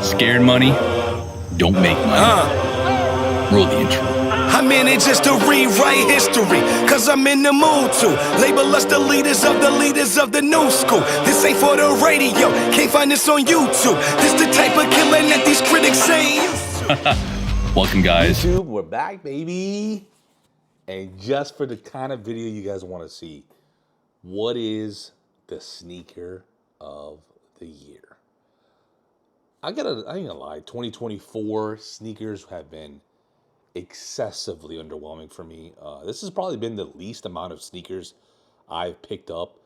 Scared money, don't make money. Roll the intro. I'm in it just to rewrite history, cause I'm in the mood to label us the leaders of the new school. This ain't for the radio, can't find this on YouTube. This the type of killing that these critics say. Welcome, guys. YouTube, we're back, baby. And just for the kind of video you guys want to see, what is the sneaker of the year? I ain't gonna lie, 2024 sneakers have been excessively underwhelming for me. This has probably been the least amount of sneakers I've picked up.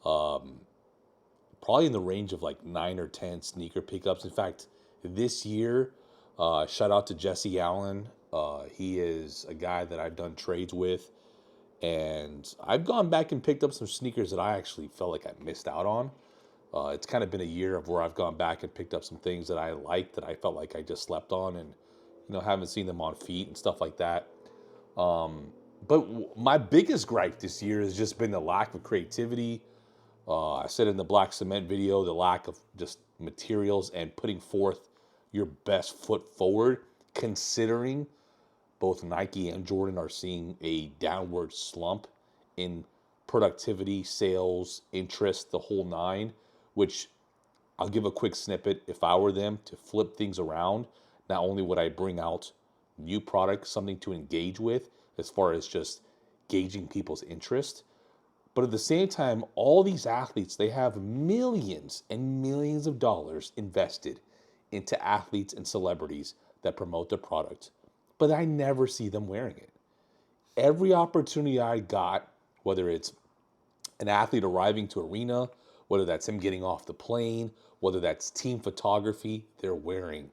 Probably in the range of like 9 or 10 sneaker pickups. In fact, this year, shout out to Jesse Allen. He is a guy that I've done trades with. And I've gone back and picked up some sneakers that I actually felt like I missed out on. It's kind of been a year of where I've gone back and picked up some things that I liked that I felt like I just slept on and, haven't seen them on feet and stuff like that. But my biggest gripe this year has just been the lack of creativity. I said in the Black Cement video, the lack of just materials and putting forth your best foot forward, considering both Nike and Jordan are seeing a downward slump in productivity, sales, interest, the whole nine, which I'll give a quick snippet. If I were them to flip things around, not only would I bring out new products, something to engage with as far as just gauging people's interest, but at the same time, all these athletes, they have millions and millions of dollars invested into athletes and celebrities that promote their product, but I never see them wearing it. Every opportunity I got, whether it's an athlete arriving to arena, whether that's him getting off the plane, whether that's team photography, they're wearing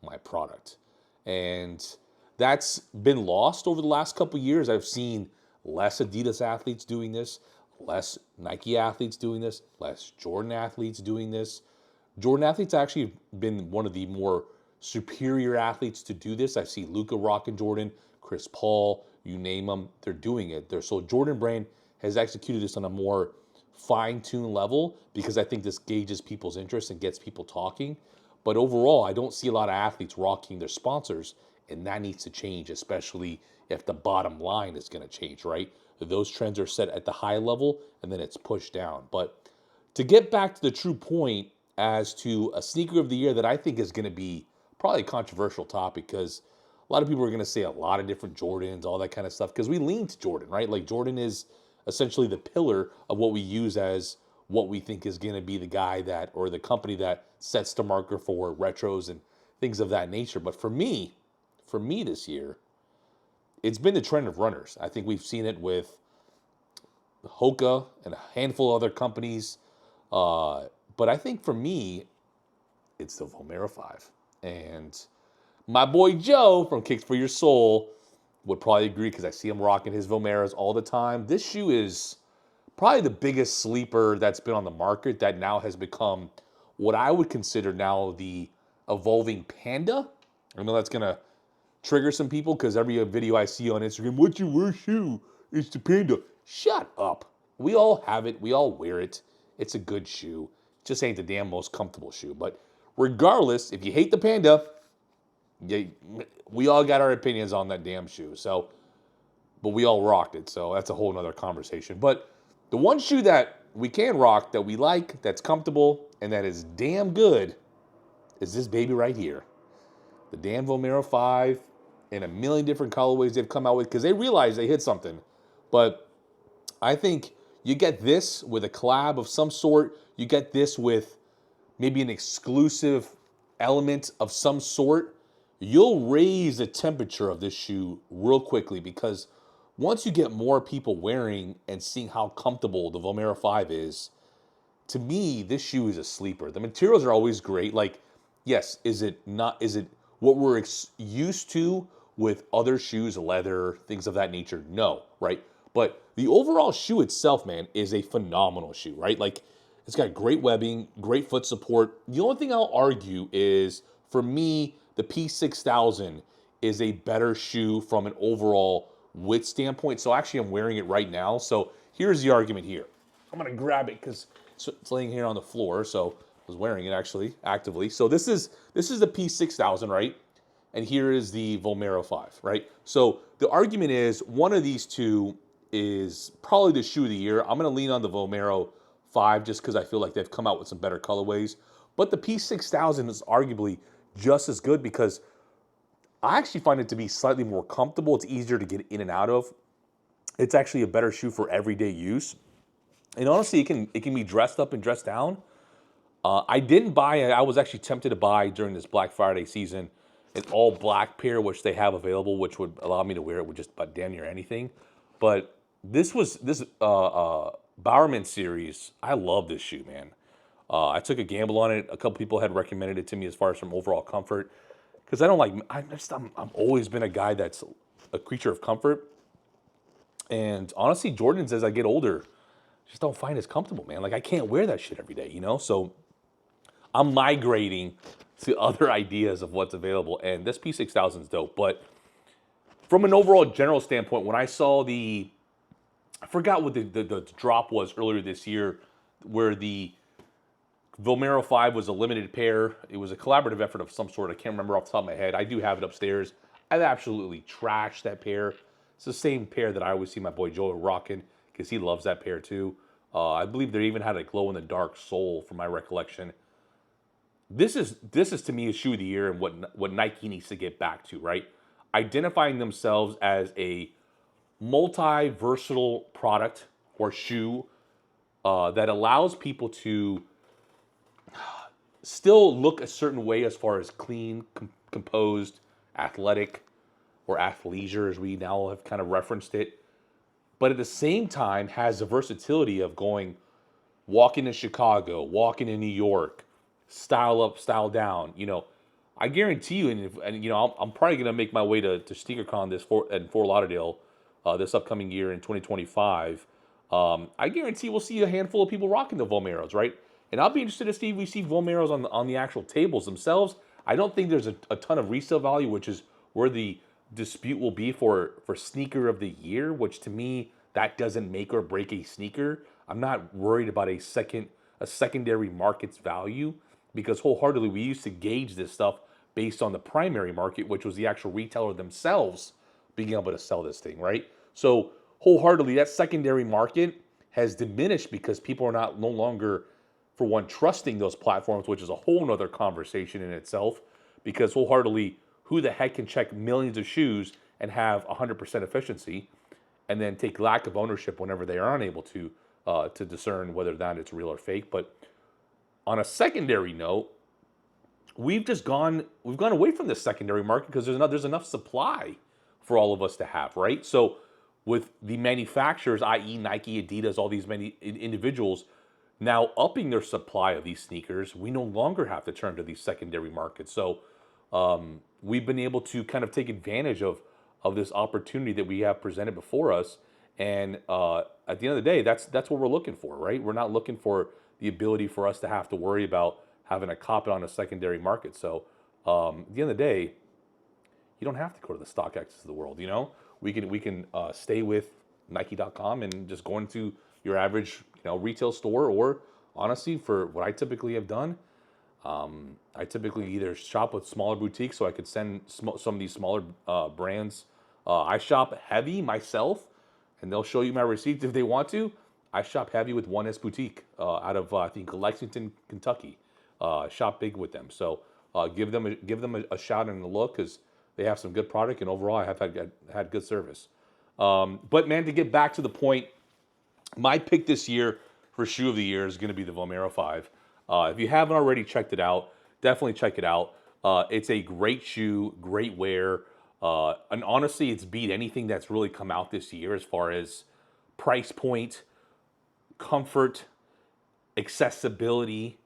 my product. And that's been lost over the last couple of years. I've seen less Adidas athletes doing this, less Nike athletes doing this, less Jordan athletes doing this. Jordan athletes actually have been one of the more superior athletes to do this. I see Luka rocking Jordan, Chris Paul, you name them, they're doing it. So Jordan brand has executed this on a more fine-tuned level because I think this gauges people's interest and gets people talking. But overall, I don't see a lot of athletes rocking their sponsors, and that needs to change, especially if the bottom line is going to change, right? Those trends are set at the high level, and then it's pushed down. But to get back to the true point as to a sneaker of the year that I think is going to be probably a controversial topic, because a lot of people are going to say a lot of different Jordans, all that kind of stuff, because we lean to Jordan, right? Like Jordan is essentially the pillar of what we use as what we think is going to be the guy that, or the company that sets the marker for retros and things of that nature. But for me this year, it's been the trend of runners. I think we've seen it with Hoka and a handful of other companies. But I think for me, it's the VOMERO 5. And my boy Joe from Kicks for Your Soul would probably agree because I see him rocking his VOMEROs all the time. This shoe is probably the biggest sleeper that's been on the market that now has become what I would consider now the evolving panda. I know that's going to trigger some people because every video I see on Instagram, what's your worst shoe? It's the panda. Shut up. We all have it. We all wear it. It's a good shoe. Just ain't the damn most comfortable shoe. But regardless, if you hate the panda, we all got our opinions on that damn shoe. So, but we all rocked it. So that's a whole nother conversation. But the one shoe that we can rock, that we like, that's comfortable, and that is damn good is this baby right here. The damn VOMERO 5 in a million different colorways they've come out with because they realize they hit something. But I think you get this with a collab of some sort. You get this with maybe an exclusive element of some sort. You'll raise the temperature of this shoe real quickly because once you get more people wearing and seeing how comfortable the VOMERO 5 is, to me, this shoe is a sleeper. The materials are always great. Like, yes, is it what we're used to with other shoes, leather, things of that nature? No, right? But the overall shoe itself, man, is a phenomenal shoe, right? Like, it's got great webbing, great foot support. The only thing I'll argue is, for me, the P6000 is a better shoe from an overall width standpoint. So actually, I'm wearing it right now. So here's the argument here. I'm going to grab it because it's laying here on the floor. So was wearing it actually actively. So this is the P6000, right? And here is the VOMERO 5, right? So the argument is one of these two is probably the shoe of the year. I'm going to lean on the VOMERO 5 just because I feel like they've come out with some better colorways. But the P6000 is arguably just as good because I actually find it to be slightly more comfortable. It's easier to get in and out of. It's actually a better shoe for everyday use. And honestly, it can be dressed up and dressed down. I didn't buy it. I was actually tempted to buy during this Black Friday season an all black pair, which they have available, which would allow me to wear it with just about damn near anything. But this Bowerman series, I love this shoe, man. I took a gamble on it. A couple people had recommended it to me as far as from overall comfort, because I don't like. I'm always been a guy that's a creature of comfort, and honestly, Jordans as I get older, just don't find as comfortable, man. Like I can't wear that shit every day, you know. So I'm migrating to other ideas of what's available, and this P6000 is dope. But from an overall general standpoint, when I saw I forgot what the drop was earlier this year, where the VOMERO 5 was a limited pair. It was a collaborative effort of some sort. I can't remember off the top of my head. I do have it upstairs. I've absolutely trashed that pair. It's the same pair that I always see my boy Joe rocking because he loves that pair too. I believe they even had a glow-in-the-dark sole, from my recollection. This is to me a shoe of the year, and what Nike needs to get back to, right? Identifying themselves as a multi-versatile product or shoe that allows people to still look a certain way as far as clean, composed, athletic, or athleisure, as we now have kind of referenced it, but at the same time has the versatility of walking in Chicago, walking in New York, style up, style down. You know, I guarantee you, and you know, I'm probably gonna make my way to SneakerCon in Fort Lauderdale this upcoming year in 2025. I guarantee we'll see a handful of people rocking the VOMEROs, right? And I'll be interested to see if we see VOMEROs on the actual tables themselves. I don't think there's a ton of resale value, which is where the dispute will be for sneaker of the year, which to me, that doesn't make or break a sneaker. I'm not worried about a secondary market's value, because wholeheartedly we used to gauge this stuff based on the primary market, which was the actual retailer themselves being able to sell this thing, right? So wholeheartedly, that secondary market has diminished because people are no longer, for one, trusting those platforms, which is a whole nother conversation in itself, because wholeheartedly, who the heck can check millions of shoes and have 100% efficiency and then take lack of ownership whenever they are unable to discern whether or not it's real or fake? But on a secondary note, we've gone away from the secondary market because there's enough supply for all of us to have, right? So with the manufacturers, i.e. Nike, Adidas, all these many individuals now upping their supply of these sneakers, we no longer have to turn to these secondary markets. So we've been able to kind of take advantage of this opportunity that we have presented before us. And at the end of the day, that's what we're looking for, right? We're not looking for the ability for us to have to worry about having a cop it on a secondary market. So at the end of the day, you don't have to go to the StockX's of the world, you know? We can stay with Nike.com and just go into your average, retail store, or honestly, for what I typically have done, I typically either shop with smaller boutiques so I could send some of these smaller brands. I shop heavy myself, and they'll show you my receipts if they want to. I shop heavy with 1S Boutique out of I think Lexington, Kentucky. Shop big with them, so give them a shout and a look, because they have some good product, and overall I have had good service. But man, to get back to the point, my pick this year for shoe of the year is going to be the VOMERO 5. If you haven't already checked it out, definitely check it out. It's a great shoe, great wear, and honestly, it's beat anything that's really come out this year as far as price point, comfort, accessibility,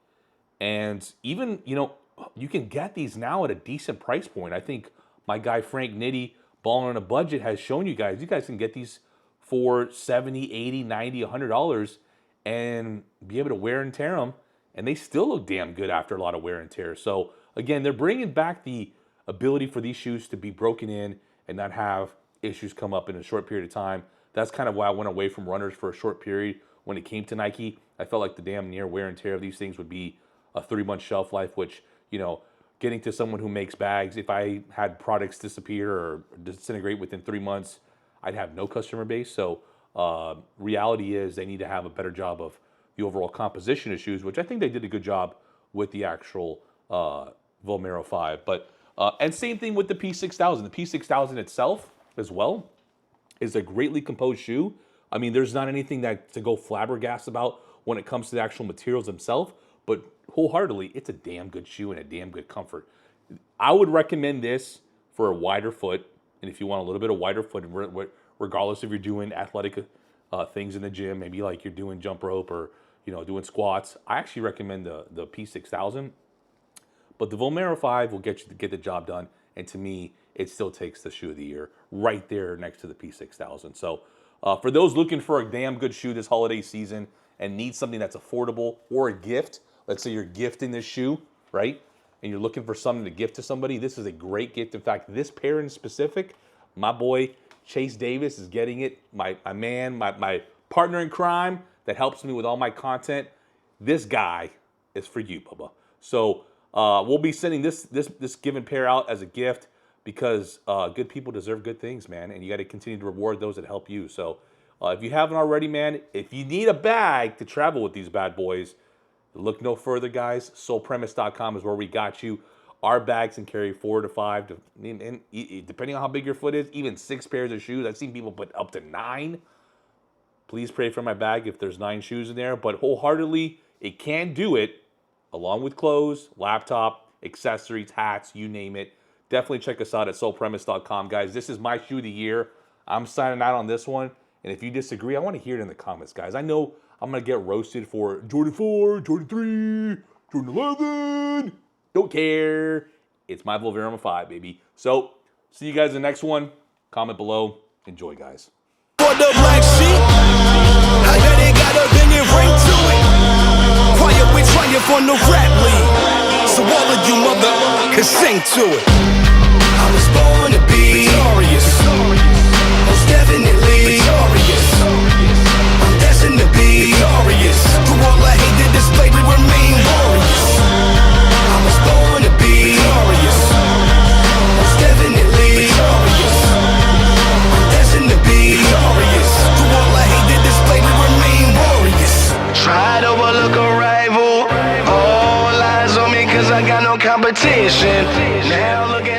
and even, you can get these now at a decent price point. I think my guy Frank Nitti, Balling on a Budget, has shown you guys can get these for $70, $80, $90, $100 and be able to wear and tear them, and they still look damn good after a lot of wear and tear. So again, they're bringing back the ability for these shoes to be broken in and not have issues come up in a short period of time. That's kind of why I went away from runners for a short period when it came to Nike. I felt like the damn near wear and tear of these things would be a 3-month shelf life, which, you know, getting to someone who makes bags, if I had products disappear or disintegrate within 3 months, I'd have no customer base. So reality is they need to have a better job of the overall composition of shoes, which I think they did a good job with the actual VOMERO 5. But and same thing with the P6000. The P6000 itself as well is a greatly composed shoe. I mean, there's not anything that to go flabbergast about when it comes to the actual materials themselves, but wholeheartedly, it's a damn good shoe and a damn good comfort. I would recommend this for a wider foot, and if you want a little bit of wider foot, regardless if you're doing athletic things in the gym, maybe like you're doing jump rope or, you know, doing squats, I actually recommend the P6000. But the VOMERO 5 will get the job done, and to me, it still takes the shoe of the year right there next to the P6000. So for those looking for a damn good shoe this holiday season and need something that's affordable or a gift, let's say you're gifting this shoe, right? And you're looking for something to gift to somebody, this is a great gift. In fact, this pair in specific, my boy Chase Davis is getting it. My man, my partner in crime that helps me with all my content. This guy is for you, Bubba. So we'll be sending this given pair out as a gift because good people deserve good things, man. And you got to continue to reward those that help you. So if you haven't already, man, if you need a bag to travel with these bad boys, look no further, guys. Soulpremise.com is where we got you. Our bags can carry 4 to 5, and depending on how big your foot is, even 6 pairs of shoes. I've seen people put up to 9. Please pray for my bag if there's 9 shoes in there. But wholeheartedly, it can do it, along with clothes, laptop, accessories, hats, you name it. Definitely check us out at soulpremise.com, guys. This is my shoe of the year. I'm signing out on this one. And if you disagree, I want to hear it in the comments, guys. I know I'm going to get roasted for Jordan 4, Jordan 3, Jordan 11. Don't care. It's my VOMERO 5, baby. So, see you guys in the next one. Comment below. Enjoy, guys. For the black sheep, I bet it got a banging ring to it. Quiet with triumph on the rap league. So all of you mother can sing to it. I was born to be victorious. Most definitely victorious. I'm destined to be victorious. Through all the hate that displayed, we remain warriors. I was born to be victorious. Most definitely victorious. I'm destined to be victorious. Through all the hate that displayed, we remain warriors. Try to overlook a rival. All eyes on me 'cause I got no competition. Now look at